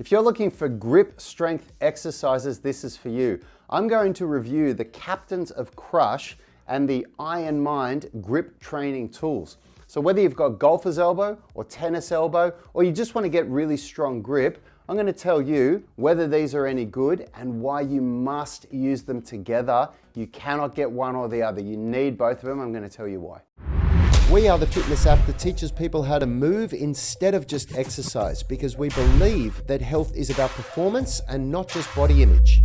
If you're looking for grip strength exercises, this is for you. I'm going to review the Captains of Crush and the Iron Mind grip training tools. So whether you've got golfer's elbow or tennis elbow, or you just want to get really strong grip, I'm going to tell you whether these are any good and why you must use them together. You cannot get one or the other. You need both of them. I'm going to tell you why. We are the fitness app that teaches people how to move instead of just exercise, because we believe that health is about performance and not just body image.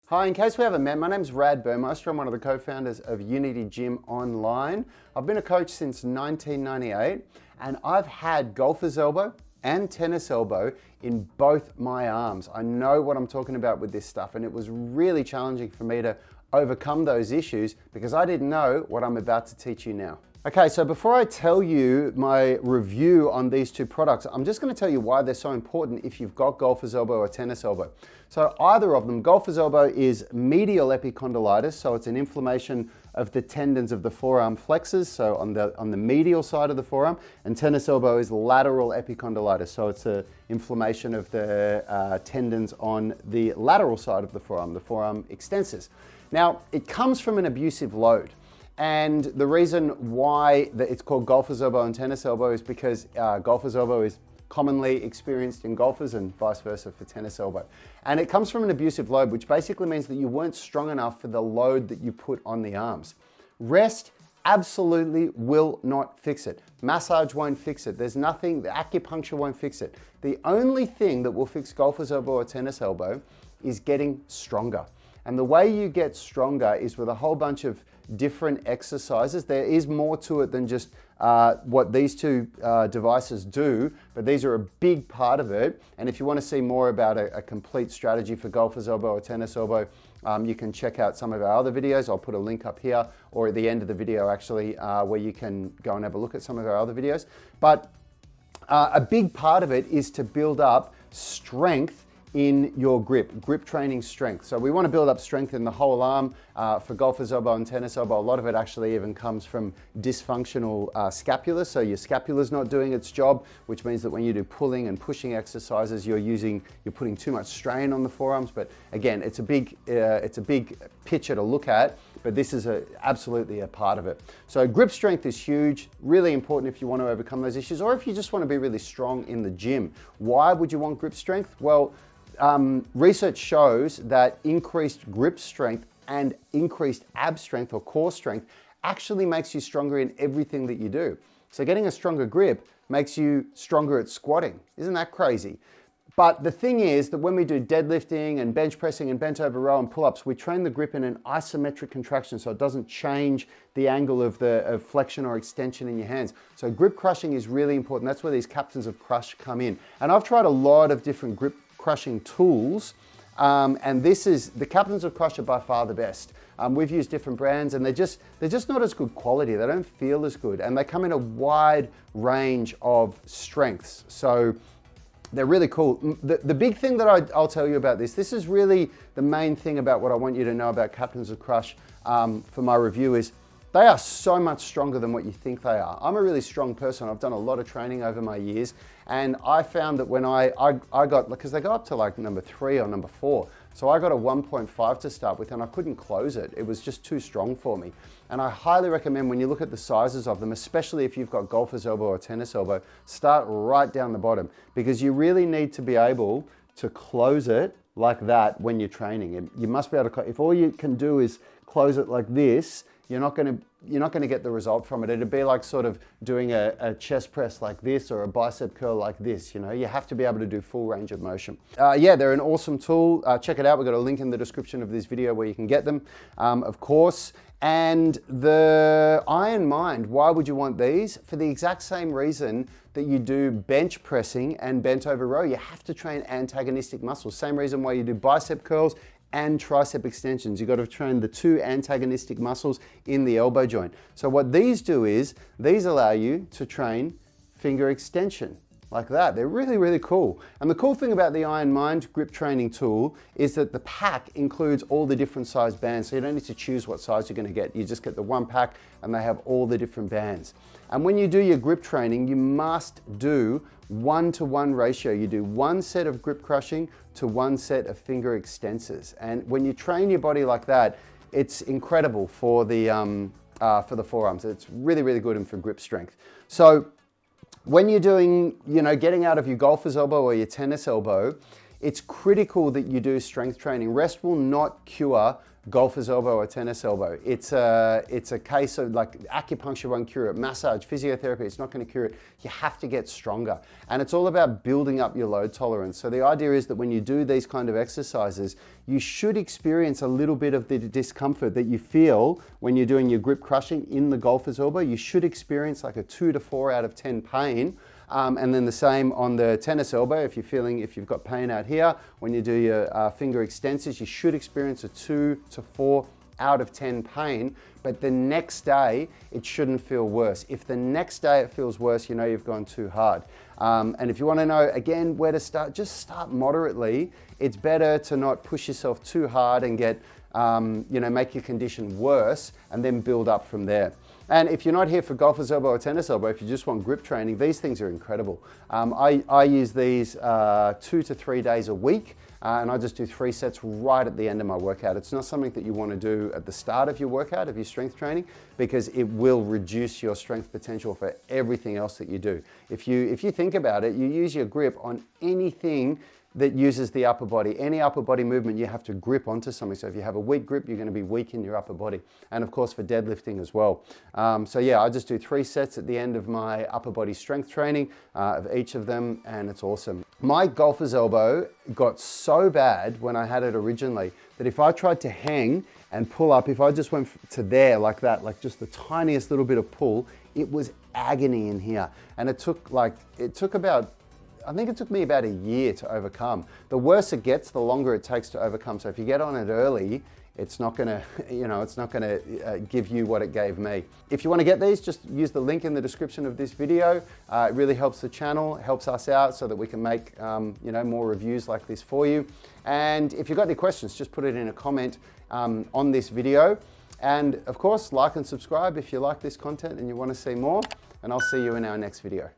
Hi, in case we haven't met, my name's Rad Burmeister. I'm one of the co-founders of Unity Gym Online. I've been a coach since 1998, and I've had golfer's elbow and tennis elbow in both my arms. I know what I'm talking about with this stuff, and it was really challenging for me to overcome those issues because I didn't know what I'm about to teach you now. Okay, so before I tell you my review on these two products, I'm just going to tell you why they're so important if you've got golfer's elbow or tennis elbow. So either of them, golfer's elbow is medial epicondylitis, so it's an inflammation of the tendons of the forearm flexors, so on the medial side of the forearm, and tennis elbow is lateral epicondylitis, so it's an inflammation of the tendons on the lateral side of the forearm extensors. Now, it comes from an abusive load. And the reason why it's called golfer's elbow and tennis elbow is because golfer's elbow is commonly experienced in golfers and vice versa for tennis elbow. And it comes from an abusive load, which basically means that you weren't strong enough for the load that you put on the arms. Rest absolutely will not fix it. Massage won't fix it. There's nothing, the acupuncture won't fix it. The only thing that will fix golfer's elbow or tennis elbow is getting stronger. And the way you get stronger is with a whole bunch of different exercises. There is more to it than just what these two devices do, but these are a big part of it. And if you want to see more about a complete strategy for golfer's elbow or tennis elbow, you can check out some of our other videos. I'll put a link up here or at the end of the video actually, where you can go and have a look at some of our other videos. But a big part of it is to build up strength in your grip training strength. So we want to build up strength in the whole arm for golfer's elbow and tennis elbow. A lot of it actually even comes from dysfunctional scapula. So your scapula's not doing its job, which means that when you do pulling and pushing exercises, you're putting too much strain on the forearms. But again, it's a big picture to look at, but this is absolutely a part of it. So grip strength is huge, really important if you want to overcome those issues, or if you just want to be really strong in the gym. Why would you want grip strength? Well, research shows that increased grip strength and increased ab strength or core strength actually makes you stronger in everything that you do. So getting a stronger grip makes you stronger at squatting. Isn't that crazy? But the thing is that when we do deadlifting and bench pressing and bent over row and pull-ups, we train the grip in an isometric contraction, so it doesn't change the angle of flexion or extension in your hands. So grip crushing is really important. That's where these Captains of Crush come in. And I've tried a lot of different grip crushing tools, and the Captains of Crush are by far the best. We've used different brands, and they're just not as good quality. They don't feel as good, and they come in a wide range of strengths. So they're really cool. The big thing that I'll tell you about this is really the main thing about what I want you to know about Captains of Crush for my review is they are so much stronger than what you think they are. I'm a really strong person. I've done a lot of training over my years, and I found that when I got, because they go up to like number 3 or number 4, so I got a 1.5 to start with, and I couldn't close it. It was just too strong for me. And I highly recommend when you look at the sizes of them, especially if you've got golfer's elbow or tennis elbow, start right down the bottom, because you really need to be able to close it like that when you're training. You must be able to, if all you can do is close it like this, you're not going to get the result from it. It'd be like sort of doing a chest press like this or a bicep curl like this. You know, you have to be able to do full range of motion. Yeah, they're an awesome tool. Check it out. We've got a link in the description of this video where you can get them, of course. And the Iron Mind, why would you want these? For the exact same reason that you do bench pressing and bent over row. You have to train antagonistic muscles. Same reason why you do bicep curls and tricep extensions. You've got to train the two antagonistic muscles in the elbow joint. So what these do is, these allow you to train finger extension, like that. They're really, really cool. And the cool thing about the Iron Mind grip training tool is that the pack includes all the different size bands, so you don't need to choose what size you're going to get. You just get the one pack and they have all the different bands. And when you do your grip training, you must do 1-to-1 ratio. You do one set of grip crushing to one set of finger extensors. And when you train your body like that, it's incredible for the forearms. It's really, really good and for grip strength. So when you're doing, getting out of your golfer's elbow or your tennis elbow, it's critical that you do strength training. Rest will not cure golfer's elbow or tennis elbow. It's a case of like acupuncture won't cure it, massage, physiotherapy, it's not going to cure it. You have to get stronger. And it's all about building up your load tolerance. So the idea is that when you do these kind of exercises, you should experience a little bit of the discomfort that you feel when you're doing your grip crushing in the golfer's elbow. You should experience like a 2 to 4 out of 10 pain. And then the same on the tennis elbow. If you've got pain out here, when you do your finger extensors, you should experience a 2 to 4 out of 10 pain, but the next day it shouldn't feel worse. If the next day it feels worse, you know you've gone too hard. And if you want to know again where to start, just start moderately. It's better to not push yourself too hard and get make your condition worse and then build up from there. And if you're not here for golfer's elbow or tennis elbow, if you just want grip training, these things are incredible. I use these 2 to 3 days a week, and I just do 3 sets right at the end of my workout. It's not something that you want to do at the start of your workout, of your strength training, because it will reduce your strength potential for everything else that you do. If you think about it, you use your grip on anything that uses the upper body. Any upper body movement, you have to grip onto something. So if you have a weak grip, you're going to be weak in your upper body. And of course for deadlifting as well. So yeah, I just do 3 sets at the end of my upper body strength training of each of them, and it's awesome. My golfer's elbow got so bad when I had it originally that if I tried to hang and pull up, if I just went to there like that, like just the tiniest little bit of pull, it was agony in here. And it took me about a year to overcome. The worse it gets, the longer it takes to overcome. So if you get on it early, it's not gonna, give you what it gave me. If you want to get these, just use the link in the description of this video. It really helps the channel, helps us out so that we can make, more reviews like this for you. And if you've got any questions, just put it in a comment on this video. And of course, like and subscribe if you like this content and you want to see more. And I'll see you in our next video.